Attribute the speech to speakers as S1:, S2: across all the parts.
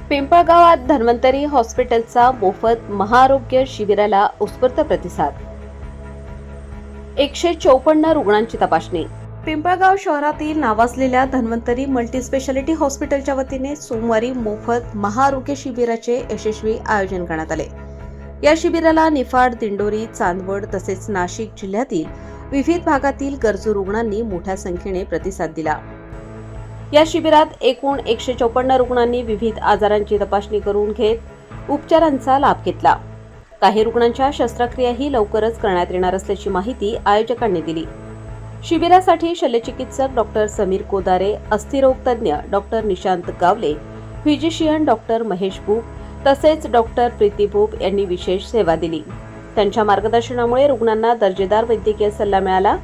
S1: पिंपळगावात धन्वंतरी हॉस्पिटलचा मोफत महाआरोग्य शिबिराला उत्स्फूर्त प्रतिसाद. 154 रुग्णांची तपासणी. पिंपळगाव शहरातील नावाजलेल्या धन्वंतरी मल्टीस्पेशालिटी हॉस्पिटलच्या वतीने सोमवारी मोफत महाआरोग्य शिबिराचे यशस्वी आयोजन करण्यात आले. या शिबिराला निफाड, दिंडोरी, चांदवड तसेच नाशिक जिल्ह्यातील विविध भागातील गरजू रुग्णांनी मोठ्या संख्येने प्रतिसाद दिला. या शिबिरात एकूण 154 रुग्णांनी विविध आजारांची तपासणी करून घेत उपचारांचा लाभ घेतला. काही रुग्णांच्या शस्त्रक्रियाही लवकरच करण्यात येणार असल्याची माहिती आयोजकांनी दिली. शिबिरासाठी शल्यचिकित्सक डॉक्टर समीर कोदारे, अस्थिरोग तज्ञ डॉक्टर निशांत गावले, फिजिशियन डॉक्टर महेश भूप तसेच डॉक्टर प्रीती भूप यांनी विशेष सेवा दिली. त्यांच्या मार्गदर्शनामुळे रुग्णांना दर्जेदार वैद्यकीय सल्ला मिळाला.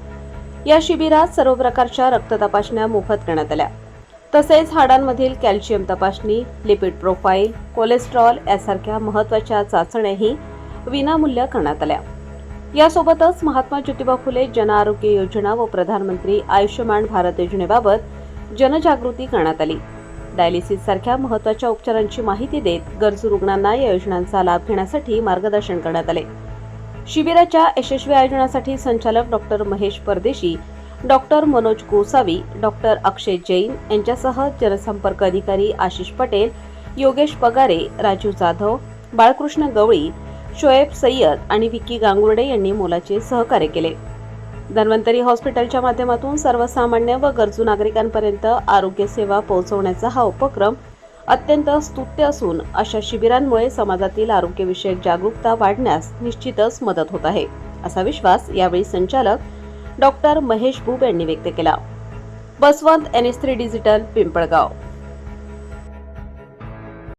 S1: या शिबिरात सर्व प्रकारच्या रक्त तपासण्या मोफत करण्यात आल्या. तसेच हाडांमधील कॅल्शियम तपासणी, लिपिड प्रोफाईल, कोलेस्ट्रॉल यासारख्या महत्त्वाच्या चाचण्याही विनामूल्य करण्यात आल्या. यासोबतच महात्मा ज्योतिबा फुले जन आरोग्य योजना व प्रधानमंत्री आयुष्यमान भारत योजनेबाबत जनजागृती करण्यात आली. डायलिसिस सारख्या महत्त्वाच्या उपचारांची माहिती देत गरजू रुग्णांना या योजनांचा लाभ घेण्यासाठी मार्गदर्शन करण्यात आले. शिबिराच्या यशस्वी आयोजनासाठी संचालक डॉक्टर महेश परदेशी, डॉक्टर मनोज गोसावी, डॉक्टर अक्षय जैन यांच्यासह जनसंपर्क अधिकारी आशिष पटेल, योगेश पगारे, राजू जाधव, बाळकृष्ण गवळी, शोएब सय्यद आणि विकी गांगुर्डे यांनी मोलाचे सहकार्य केले. धन्वंतरी हॉस्पिटलच्या माध्यमातून सर्वसामान्य व गरजू नागरिकांपर्यंत आरोग्य सेवा पोहोचवण्याचा हा उपक्रम अत्यंत स्तुत्य असून अशा शिबिरांमुळे समाजातील आरोग्यविषयक जागरूकता वाढण्यास निश्चितच मदत होत आहे, असा विश्वास यावेळी संचालक डॉक्टर महेश भूप यांनी व्यक्त केला. Baswant NS3 digital, Pimpalgaon.